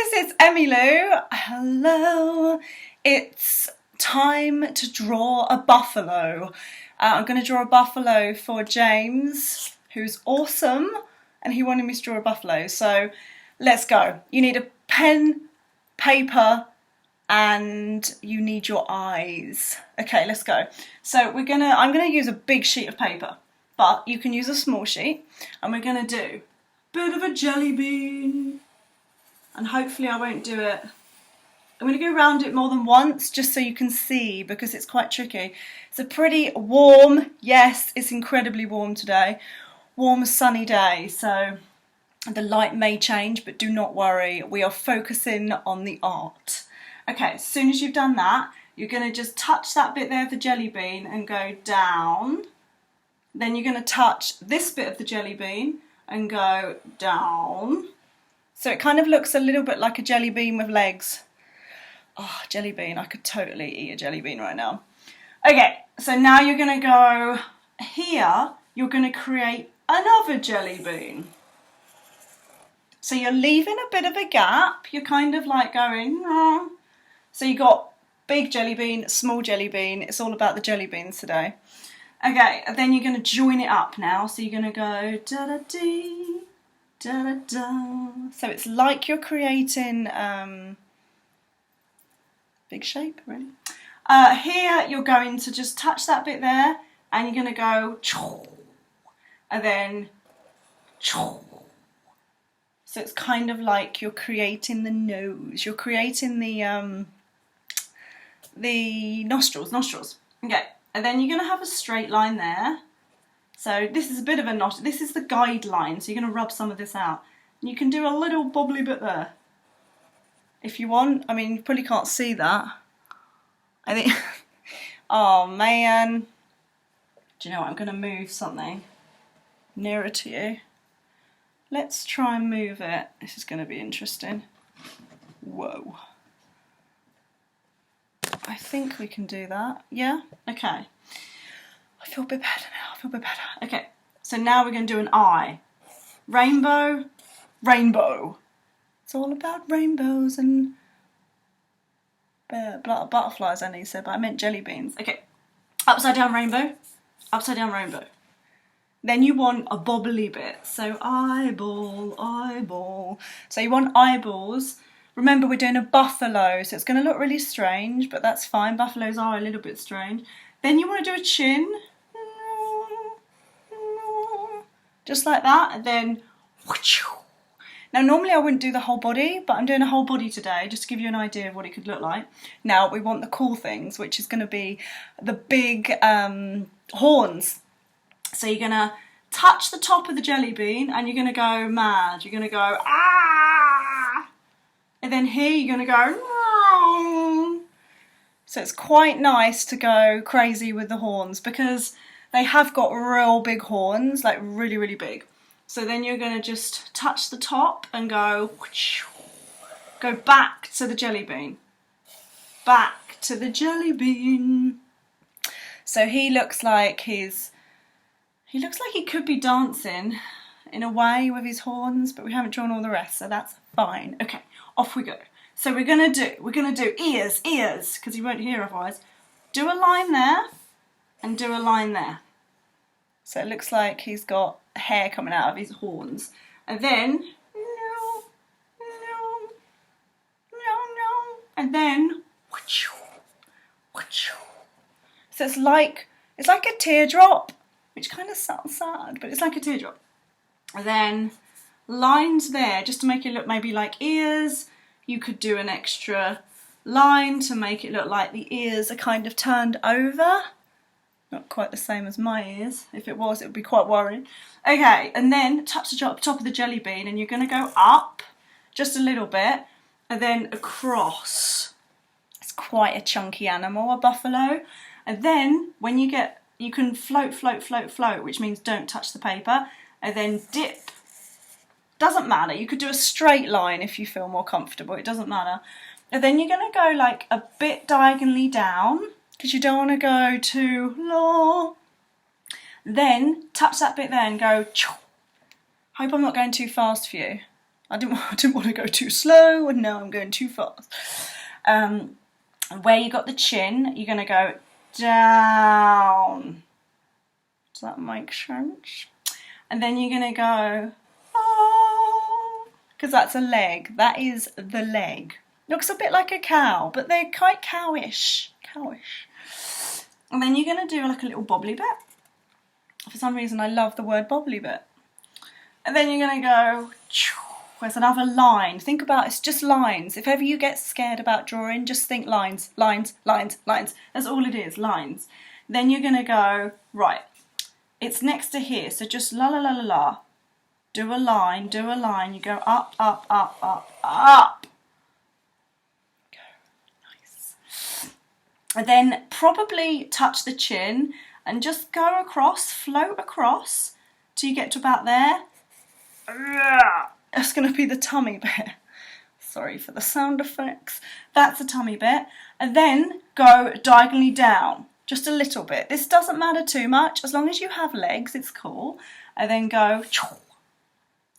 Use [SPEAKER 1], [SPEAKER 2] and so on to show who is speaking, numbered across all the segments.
[SPEAKER 1] it's Emmylou. Hello. It's time to draw a buffalo. I'm going to draw a buffalo for James, who's awesome, and he wanted me to draw a buffalo. So let's go. You need a pen, paper, and you need your eyes. Okay, let's go. So I'm gonna use a big sheet of paper, but you can use a small sheet, and we're gonna do a bit of a jelly bean. And hopefully I won't do it. I'm going to go around it more than once just so you can see, because it's quite tricky. It's a pretty warm, yes, it's incredibly warm today. Warm, sunny day, so the light may change, but do not worry. We are focusing on the art. Okay, as soon as you've done that, you're going to just touch that bit there of the jelly bean and go down. Then you're going to touch this bit of the jelly bean and go down. So it kind of looks a little bit like a jelly bean with legs. Oh, jelly bean. I could totally eat a jelly bean right now. Okay, so now you're going to go here. You're going to create another jelly bean. So you're leaving a bit of a gap. You're kind of like going, oh. So you got big jelly bean, small jelly bean. It's all about the jelly beans today. Okay, and then you're going to join it up now. So you're going to go da-da-dee. Da, da, da. So it's like you're creating big shape, really. Here you're going to just touch that bit there, and you're going to go and then so it's kind of like you're creating the nose. You're creating the nostrils. Okay, and then you're going to have a straight line there. So this is a bit of a knot. This is the guideline, so you're going to rub some of this out. And you can do a little bobbly bit there, if you want. I mean, you probably can't see that. I think, oh man. Do you know what, I'm going to move something nearer to you. Let's try and move it. This is going to be interesting. Whoa. I think we can do that. Yeah? Okay. I feel a bit better now, I feel a bit better. Okay, so now we're going to do an eye. Rainbow, rainbow. It's all about rainbows and butterflies, I said, but I meant jelly beans. Okay, upside down rainbow, upside down rainbow. Then you want a bobbly bit, so eyeball, eyeball. So you want eyeballs. Remember, we're doing a buffalo, so it's going to look really strange, but that's fine. Buffaloes are a little bit strange. Then you want to do a chin, just like that, and then, now normally I wouldn't do the whole body, but I'm doing a whole body today, just to give you an idea of what it could look like. Now we want the cool things, which is going to be the big horns. So you're going to touch the top of the jelly bean, and you're going to go mad, you're going to go, ah! And then here you're going to go, no! So it's quite nice to go crazy with the horns, because they have got real big horns, like really, really big. So then you're going to just touch the top and go back to the jelly bean. Back to the jelly bean. So he looks like he could be dancing in a way with his horns, but we haven't drawn all the rest, so that's fine. Okay, off we go. So we're gonna do ears, because you won't hear otherwise. Do a line there, and do a line there. So it looks like he's got hair coming out of his horns. And then, and then, so it's like a teardrop, which kind of sounds sad, but it's like a teardrop. And then lines there, just to make it look maybe like ears. You could do an extra line to make it look like the ears are kind of turned over. Not quite the same as my ears. If it was, it would be quite worrying. Okay, and then touch the top of the jelly bean, and you're going to go up just a little bit, and then across. It's quite a chunky animal, a buffalo. And then when you can float, which means don't touch the paper, and then dip. Doesn't matter, you could do a straight line if you feel more comfortable, it doesn't matter. And then you're going to go like a bit diagonally down, because you don't want to go too low. Then touch that bit there and go, hope I'm not going too fast for you. I didn't want to go too slow, and now I'm going too fast. Where you got the chin, you're going to go down. Does that make sense? And then you're going to go, oh, because that's a leg. That is the leg. Looks a bit like a cow, but they're quite cowish. And then you're going to do like a little bobbly bit. For some reason, I love the word bobbly bit. And then you're going to go, there's another line. Think about it's just lines. If ever you get scared about drawing, just think lines, lines, lines, lines. That's all it is, lines. Then you're going to go, right, it's next to here. So just la la la la la. Do a line, do a line. You go up, up, up, up, up. Go, nice. And then probably touch the chin and just go across, float across till you get to about there. That's going to be the tummy bit. Sorry for the sound effects. That's the tummy bit. And then go diagonally down, just a little bit. This doesn't matter too much. As long as you have legs, it's cool. And then go,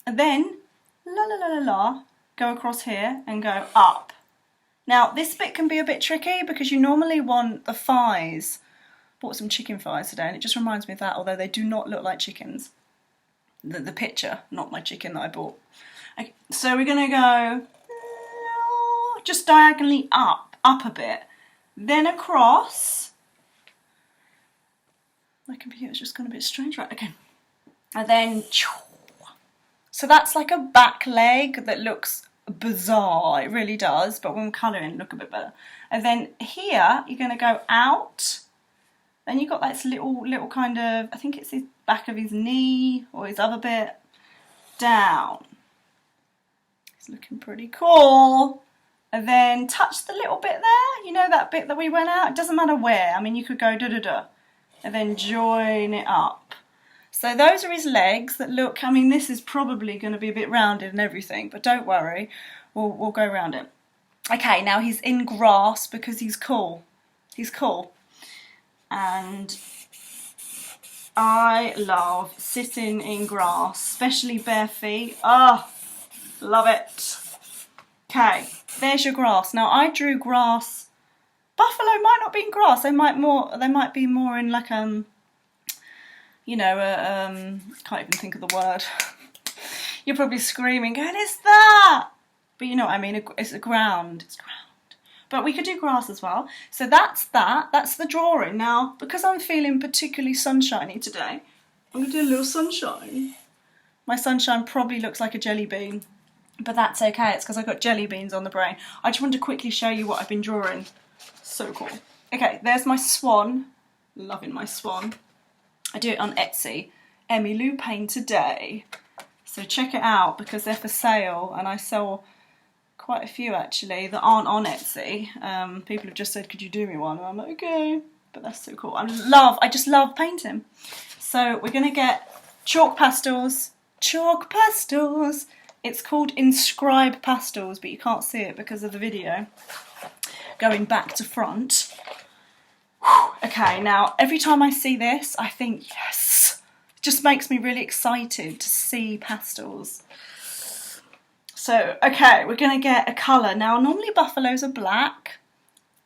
[SPEAKER 1] and then la la la la la, go across here and go up. Now, this bit can be a bit tricky because you normally want the thighs. Bought some chicken thighs today and it just reminds me of that, although they do not look like chickens. The picture, not my chicken that I bought. Okay, so we're going to go just diagonally up a bit, then across. My computer's just gone a bit strange, right? Okay, and then so that's like a back leg that looks bizarre. It really does, but when we're colouring, look a bit better. And then here you're going to go out. Then you've got this little kind of, I think it's his back of his knee or his other bit, down. It's looking pretty cool. And then touch the little bit there, you know that bit that we went out? It doesn't matter where, I mean you could go da-da-da, and then join it up. So those are his legs that look, I mean this is probably going to be a bit rounded and everything, but don't worry, we'll go around it. Okay, now he's in grass because he's cool. He's cool. And I love sitting in grass, especially bare feet. Oh, love it. Okay, there's your grass. Now I drew grass. Buffalo might not be in grass. They might be more in like you know, can't even think of the word. You're probably screaming, going, "It's that!" But you know what I mean. It's a ground. It's ground. But we could do grass as well. So that's that. That's the drawing. Now, because I'm feeling particularly sunshiny today, I'm going to do a little sunshine. My sunshine probably looks like a jelly bean, but that's okay. It's because I've got jelly beans on the brain. I just wanted to quickly show you what I've been drawing. So cool. Okay, there's my swan. Loving my swan. I do it on Etsy. Emmy Lou Paint today. So check it out because they're for sale and I sell quite a few actually that aren't on Etsy. People have just said, could you do me one? And I'm like, okay, but that's so cool. I just love painting. So we're gonna get chalk pastels. It's called Inscribe Pastels, but you can't see it because of the video going back to front. Okay, now every time I see this, I think, yes, it just makes me really excited to see pastels. So, okay, we're going to get a colour. Now, normally buffaloes are black.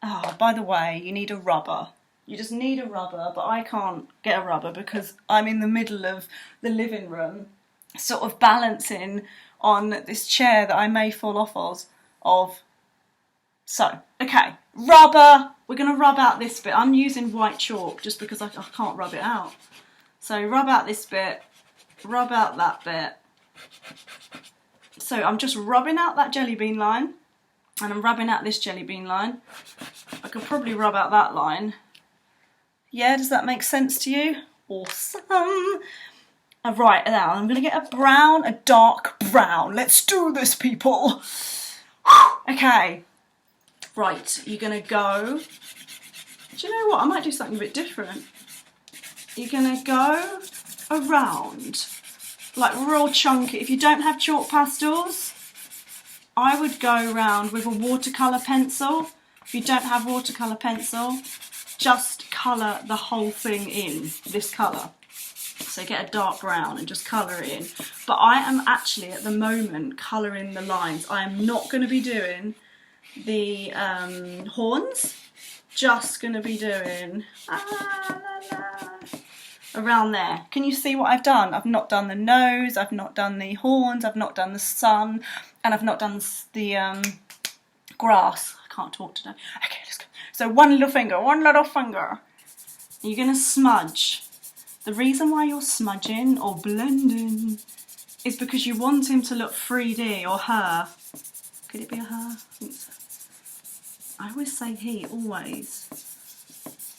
[SPEAKER 1] Oh, by the way, you need a rubber. You just need a rubber, but I can't get a rubber because I'm in the middle of the living room, sort of balancing on this chair that I may fall off of. So, okay, rubber. We're going to rub out this bit. I'm using white chalk just because I can't rub it out. So, rub out this bit, rub out that bit. So I'm just rubbing out that jelly bean line and I'm rubbing out this jelly bean line. I could probably rub out that line. Yeah, does that make sense to you? Awesome. Right, now I'm going to get a brown, a dark brown. Let's do this, people. Okay. Right, you're going to go... Do you know what? I might do something a bit different. You're going to go around... like real chunky. If you don't have chalk pastels, I would go around with a watercolour pencil. If you don't have watercolour pencil, just colour the whole thing in this colour. So get a dark brown and just colour it in. but I am actually at the moment colouring the lines. I am not going to be doing the horns, just going to be doing around there. Can you see what I've done? I've not done the nose, I've not done the horns, I've not done the sun, and I've not done the grass. I can't talk today. Okay, let's go. So one little finger, You're going to smudge. The reason why you're smudging or blending is because you want him to look 3D, or her. Could it be a her? I think so. I always say he, always.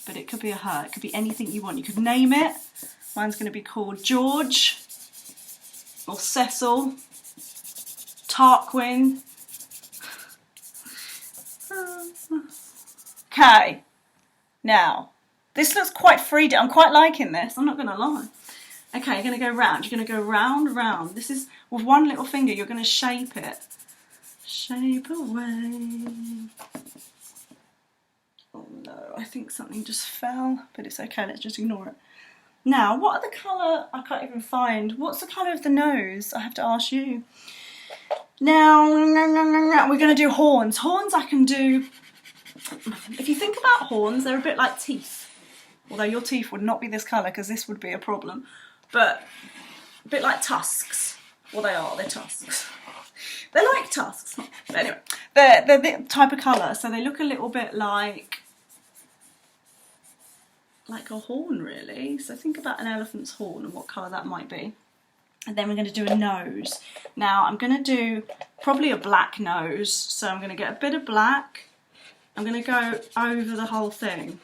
[SPEAKER 1] But it could be a her. It could be anything you want. You could name it. Mine's going to be called George, or Cecil, Tarquin. Okay. Now, this looks quite 3D. I'm quite liking this. I'm not going to lie. Okay, you're going to go round. You're going to go round, round. This is, with one little finger, you're going to shape it. Shape away. Oh no, I think something just fell, but it's okay, let's just ignore it. Now, what are the colour? I can't even find. What's the colour of the nose? I have to ask you. Now, we're going to do horns. Horns I can do, if you think about horns, they're a bit like teeth. Although your teeth would not be this colour because this would be a problem. But a bit like tusks. Well, they are, they're tusks. They're like tusks. But anyway, they're the type of colour, so they look a little bit like a horn, really. So think about an elephant's horn and what colour that might be. And then we're going to do a nose. Now, I'm going to do probably a black nose. So I'm going to get a bit of black. I'm going to go over the whole thing.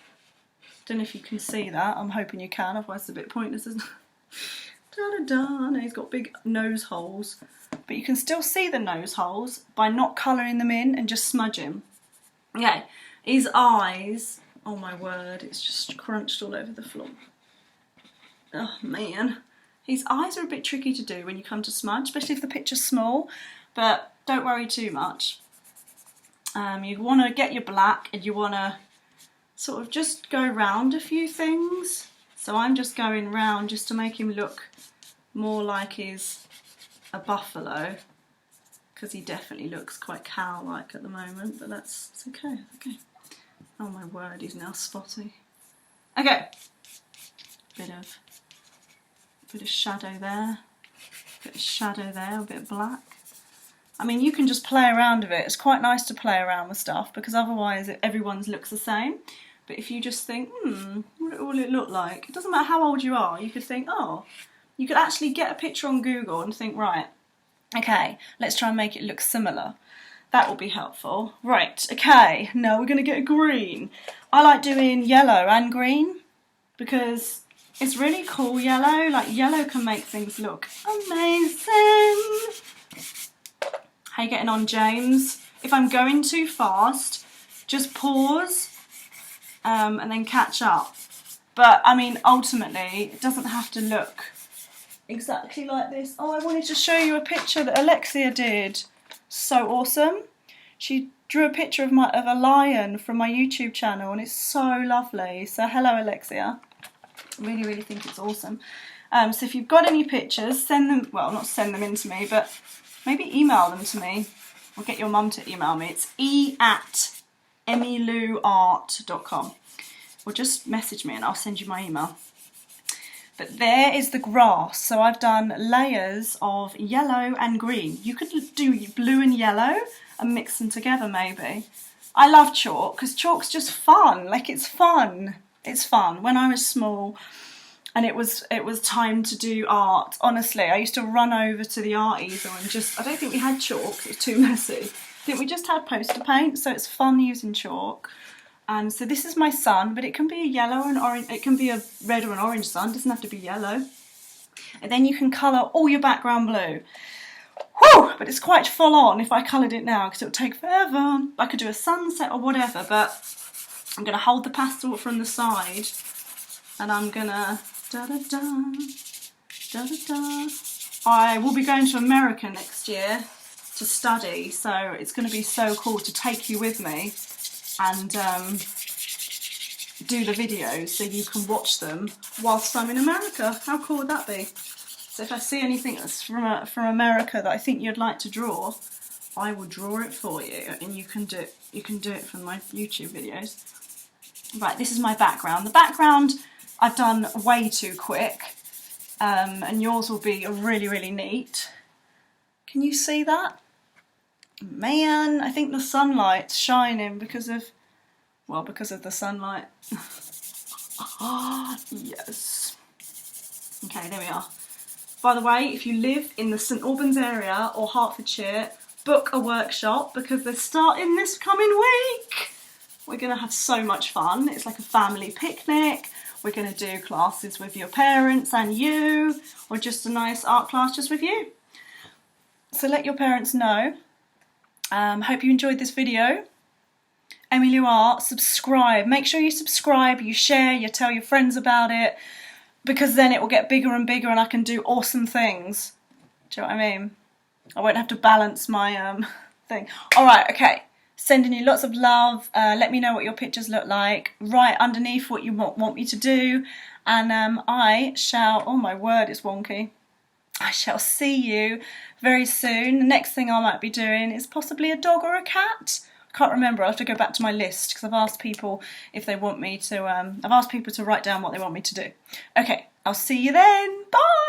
[SPEAKER 1] Don't know if you can see that. I'm hoping you can, otherwise it's a bit pointless, isn't it? Da-da-da. Now he's got big nose holes. But you can still see the nose holes by not colouring them in and just smudging. Okay, his eyes, oh my word, it's just crunched all over the floor. Oh man. His eyes are a bit tricky to do when you come to smudge, especially if the picture's small, but don't worry too much. You want to get your black and you want to sort of just go round a few things. So I'm just going round just to make him look more like he's a buffalo, because he definitely looks quite cow-like at the moment, but it's okay, okay. Oh my word, he's now spotty. Okay, bit of shadow there, bit of shadow there, a bit of black. I mean, you can just play around with it. It's quite nice to play around with stuff, because otherwise everyone's looks the same. But if you just think, what will it look like? It doesn't matter how old you are. You could think, oh, you could actually get a picture on Google and think, right, okay, let's try and make it look similar. That will be helpful. Right, okay, now we're going to get a green. I like doing yellow and green because it's really cool yellow. Like, yellow can make things look amazing. How you getting on, James? If I'm going too fast, just pause and then catch up. But, I mean, ultimately, it doesn't have to look exactly like this. Oh, I wanted to show you a picture that Alexia did. So awesome. She drew a picture of a lion from my YouTube channel, and it's so lovely. So hello, Alexia. Really, really think it's awesome. So if you've got any pictures, send them, well, not send them in to me, but maybe email them to me, or get your mum to email me. It's e@emmylouart.com, or just message me and I'll send you my email. But there is the grass. So I've done layers of yellow and green. You could do blue and yellow and mix them together maybe. I love chalk because chalk's just fun. Like, it's fun. It's fun. When I was small and it was time to do art, honestly, I used to run over to the art easel and just, I don't think we had chalk, it was too messy. I think we just had poster paint, so it's fun using chalk. So this is my sun, but it can be a yellow and orange, it can be a red or an orange sun, it doesn't have to be yellow. And then you can colour all your background blue. Whew, but it's quite full on if I coloured it now, because it would take forever. I could do a sunset or whatever, but I'm going to hold the pastel from the side, and I'm going to da-da-da, da-da-da. I will be going to America next year to study, so it's going to be so cool to take you with me and do the videos so you can watch them whilst I'm in America. How cool would that be? So if I see anything that's from America that I think you'd like to draw, I will draw it for you, and you can do it. You can do it from my YouTube videos. Right, this is my background. The background I've done way too quick, and yours will be really, really neat. Can you see that? Man, I think the sunlight's shining because of the sunlight. Yes. Okay, there we are. By the way, if you live in the St Albans area or Hertfordshire, book a workshop because they're starting this coming week. We're going to have so much fun. It's like a family picnic. We're going to do classes with your parents and you, or just a nice art class just with you. So let your parents know. Hope you enjoyed this video. Emmylou Art, subscribe. Make sure you subscribe, you share, you tell your friends about it, because then it will get bigger and bigger and I can do awesome things. Do you know what I mean? I won't have to balance my thing. Alright, okay. Sending you lots of love. Let me know what your pictures look like. Write underneath what you want me to do. And I shall, oh my word, it's wonky. I shall see you very soon. The next thing I might be doing is possibly a dog or a cat. I can't remember. I'll have to go back to my list because I've asked people if they want me to, I've asked people to write down what they want me to do. Okay, I'll see you then. Bye!